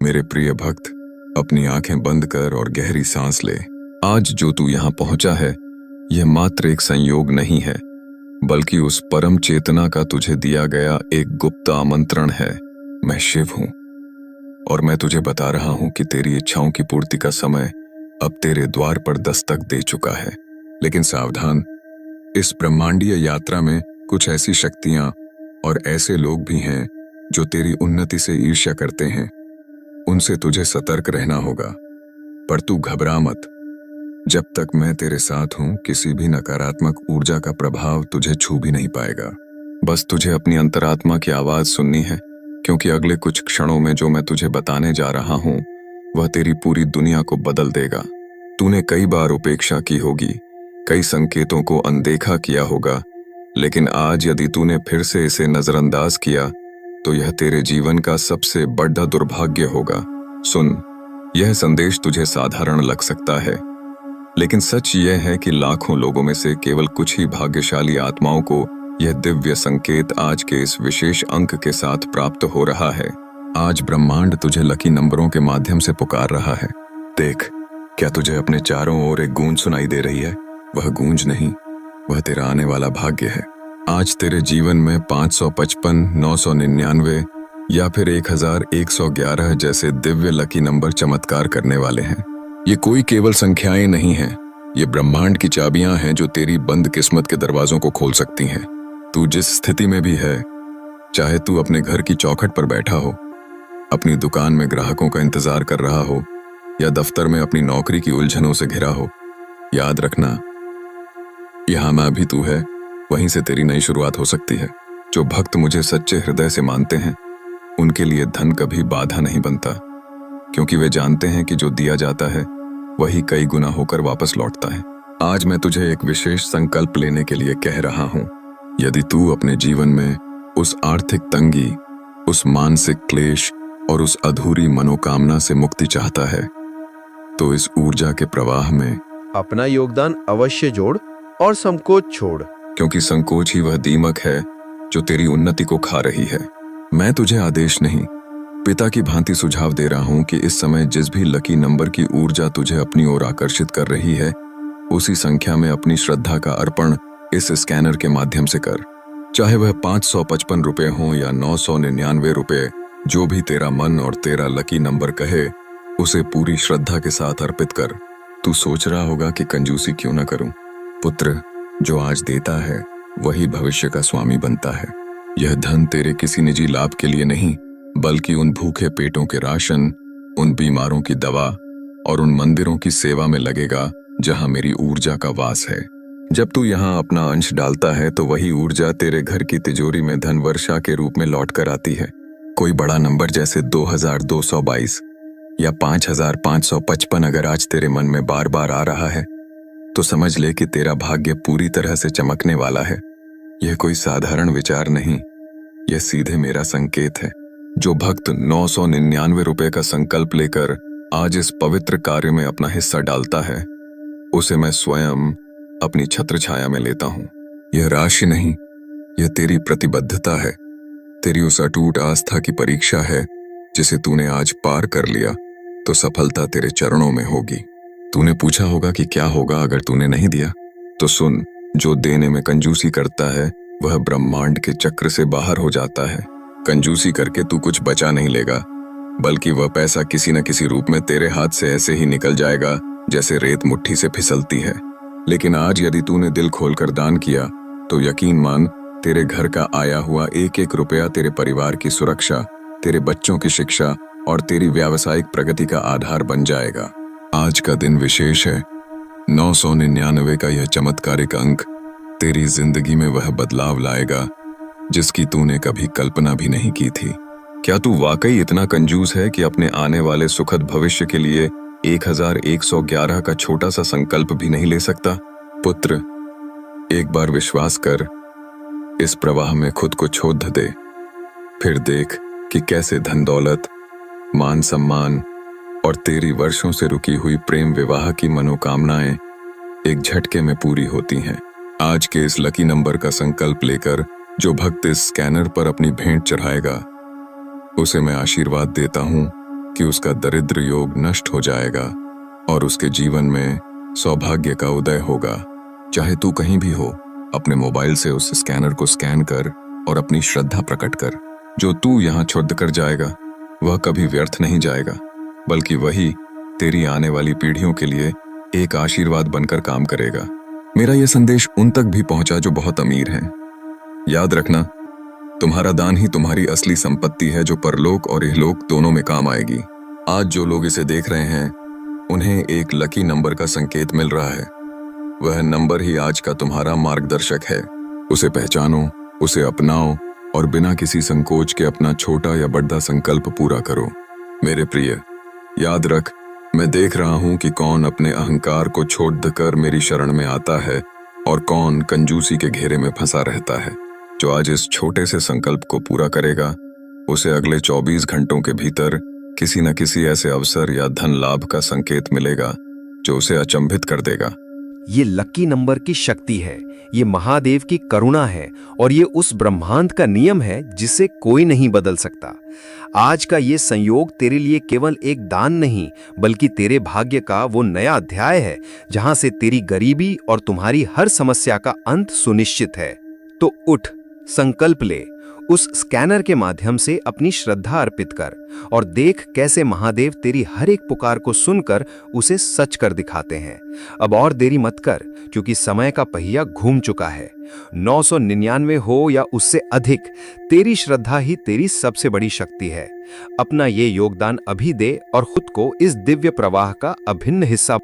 मेरे प्रिय भक्त, अपनी आंखें बंद कर और गहरी सांस ले। आज जो तू यहाँ पहुंचा है, यह मात्र एक संयोग नहीं है, बल्कि उस परम चेतना का तुझे दिया गया एक गुप्त आमंत्रण है। मैं शिव हूं और मैं तुझे बता रहा हूं कि तेरी इच्छाओं की पूर्ति का समय अब तेरे द्वार पर दस्तक दे चुका है। लेकिन सावधान, इस ब्रह्मांडीय यात्रा में कुछ ऐसी शक्तियां और ऐसे लोग भी हैं जो तेरी उन्नति से ईर्ष्या करते हैं। उनसे तुझे सतर्क रहना होगा। पर तू घबरा मत। जब तक मैं तेरे साथ हूं, किसी भी नकारात्मक ऊर्जा का प्रभाव तुझे छू भी नहीं पाएगा। बस तुझे अपनी अंतरात्मा की आवाज सुननी है, क्योंकि अगले कुछ क्षणों में जो मैं तुझे बताने जा रहा हूं, वह तेरी पूरी दुनिया को बदल देगा। तूने कई बार उपेक्षा की होगी, कई संकेतों को अनदेखा किया होगा, लेकिन आज यदि तूने फिर से इसे नजरअंदाज किया तो यह तेरे जीवन का सबसे बड़ा दुर्भाग्य होगा। सुन, यह संदेश तुझे साधारण लग सकता है, लेकिन सच यह है कि लाखों लोगों में से केवल कुछ ही भाग्यशाली आत्माओं को यह दिव्य संकेत आज के इस विशेष अंक के साथ प्राप्त हो रहा है। आज ब्रह्मांड तुझे लकी नंबरों के माध्यम से पुकार रहा है। देख, क्या तुझे अपने चारों ओर एक गूंज सुनाई दे रही है? वह गूंज नहीं, वह तेरा आने वाला भाग्य है। आज तेरे जीवन में 555, 999 या फिर 1111 जैसे दिव्य लकी नंबर चमत्कार करने वाले हैं। ये कोई केवल संख्याएं नहीं हैं, ये ब्रह्मांड की चाबियां हैं जो तेरी बंद किस्मत के दरवाजों को खोल सकती हैं। तू जिस स्थिति में भी है, चाहे तू अपने घर की चौखट पर बैठा हो, अपनी दुकान में ग्राहकों का इंतजार कर रहा हो, या दफ्तर में अपनी नौकरी की उलझनों से घिरा हो, याद रखना, यहां मैं भी तू है, वहीं से तेरी नई शुरुआत हो सकती है। जो भक्त मुझे सच्चे हृदय से मानते हैं, उनके लिए धन कभी बाधा नहीं बनता, क्योंकि वे जानते हैं कि जो दिया जाता है वही कई गुना होकर वापस लौटता है। आज मैं तुझे एक विशेष संकल्प लेने के लिए कह रहा हूं। यदि तू अपने जीवन में उस आर्थिक तंगी, उस मानसिक क्लेश और उस अधूरी मनोकामना से मुक्ति चाहता है, तो इस ऊर्जा के प्रवाह में अपना योगदान अवश्य जोड़ और संकोच छोड़, क्योंकि संकोच ही वह दीमक है जो तेरी उन्नति को खा रही है। मैं तुझे आदेश नहीं, पिता की भांति सुझाव दे रहा हूं कि इस समय जिस भी लकी नंबर की ऊर्जा तुझे अपनी ओर आकर्षित कर रही है, उसी संख्या में अपनी श्रद्धा का अर्पण इस स्कैनर के माध्यम से कर। चाहे वह 555 रुपए हो या 999 रुपए, जो भी तेरा मन और तेरा लकी नंबर कहे, उसे पूरी श्रद्धा के साथ अर्पित कर। तू सोच रहा होगा कि कंजूसी क्यों ना करूं। पुत्र, जो आज देता है वही भविष्य का स्वामी बनता है। यह धन तेरे किसी निजी लाभ के लिए नहीं, बल्कि उन भूखे पेटों के राशन, उन बीमारों की दवा और उन मंदिरों की सेवा में लगेगा जहां मेरी ऊर्जा का वास है। जब तू यहां अपना अंश डालता है तो वही ऊर्जा तेरे घर की तिजोरी में धन वर्षा के रूप में लौट कर आती है। कोई बड़ा नंबर जैसे 2222 या 5555 अगर आज तेरे मन में बार बार आ रहा है, तो समझ ले कि तेरा भाग्य पूरी तरह से चमकने वाला है। यह कोई साधारण विचार नहीं, यह सीधे मेरा संकेत है। जो भक्त 999 रुपए का संकल्प लेकर आज इस पवित्र कार्य में अपना हिस्सा डालता है, उसे मैं स्वयं अपनी छत्र छाया में लेता हूं। यह राशि नहीं, यह तेरी प्रतिबद्धता है, तेरी उस अटूट आस्था की परीक्षा है जिसे तूने आज पार कर लिया तो सफलता तेरे चरणों में होगी। तूने पूछा होगा कि क्या होगा अगर तूने नहीं दिया, तो सुन, जो देने में कंजूसी करता है वह ब्रह्मांड के चक्र से बाहर हो जाता है। कंजूसी करके तू कुछ बचा नहीं लेगा, बल्कि वह पैसा किसी न किसी रूप में तेरे हाथ से ऐसे ही निकल जाएगा जैसे रेत मुट्ठी से फिसलती है। लेकिन आज यदि तूने दिल खोलकर दान किया, तो यकीन मान, तेरे घर का आया हुआ एक एक रुपया तेरे परिवार की सुरक्षा, तेरे बच्चों की शिक्षा और तेरी व्यावसायिक प्रगति का आधार बन जाएगा। आज का दिन विशेष है। 999 का यह चमत्कारिक अंक तेरी जिंदगी में वह बदलाव लाएगा जिसकी तूने कभी कल्पना भी नहीं की थी। क्या तू वाकई इतना कंजूस है कि अपने आने वाले सुखद भविष्य के लिए 1111 का छोटा सा संकल्प भी नहीं ले सकता? पुत्र, एक बार विश्वास कर, इस प्रवाह में खुद को छोड़ दे, फिर देख कि कैसे धन दौलत, मान सम्मान और तेरी वर्षों से रुकी हुई प्रेम विवाह की मनोकामनाएं एक झटके में पूरी होती हैं। आज के इस लकी नंबर का संकल्प लेकर जो भक्त इस स्कैनर पर अपनी भेंट चढ़ाएगा, उसे मैं आशीर्वाद देता हूं कि उसका दरिद्र योग नष्ट हो जाएगा और उसके जीवन में सौभाग्य का उदय होगा। चाहे तू कहीं भी हो, अपने मोबाइल से उस स्कैनर को स्कैन कर और अपनी श्रद्धा प्रकट कर। जो तू यहाँ क्षुद्ध कर जाएगा वह कभी व्यर्थ नहीं जाएगा, बल्कि वही तेरी आने वाली पीढ़ियों के लिए एक आशीर्वाद बनकर काम करेगा। मेरा यह संदेश उन तक भी पहुंचा जो बहुत अमीर हैं। याद रखना, तुम्हारा दान ही तुम्हारी असली संपत्ति है जो परलोक और इहलोक दोनों में काम आएगी। आज जो लोग इसे देख रहे हैं उन्हें एक लकी नंबर का संकेत मिल रहा है। वह नंबर ही आज का तुम्हारा मार्गदर्शक है। उसे पहचानो, उसे अपनाओ और बिना किसी संकोच के अपना छोटा या बड़ा संकल्प पूरा करो। मेरे प्रिय, याद रख, मैं देख रहा हूं कि कौन अपने अहंकार को छोड़कर मेरी शरण में आता है और कौन कंजूसी के घेरे में फंसा रहता है। जो आज इस छोटे से संकल्प को पूरा करेगा उसे अगले 24 घंटों के भीतर किसी न किसी ऐसे अवसर या धन लाभ का संकेत मिलेगा जो उसे अचंभित कर देगा। ये लकी नंबर की शक्ति है, ये महादेव की करुणा है और ये उस ब्रह्मांड का नियम है जिसे कोई नहीं बदल सकता। आज का ये संयोग तेरे लिए केवल एक दान नहीं, बल्कि तेरे भाग्य का वो नया अध्याय है जहां से तेरी गरीबी और तुम्हारी हर समस्या का अंत सुनिश्चित है। तो उठ, संकल्प ले, उस स्कैनर के माध्यम से अपनी श्रद्धा अर्पित कर और देख कैसे महादेव तेरी हर एक पुकार को सुनकर उसे सच कर दिखाते हैं। अब और देरी मत कर, क्योंकि समय का पहिया घूम चुका है। 999 हो या उससे अधिक, तेरी श्रद्धा ही तेरी सबसे बड़ी शक्ति है। अपना ये योगदान अभी दे और खुद को इस दिव्य प्रवाह का अभिन्न हिस्सा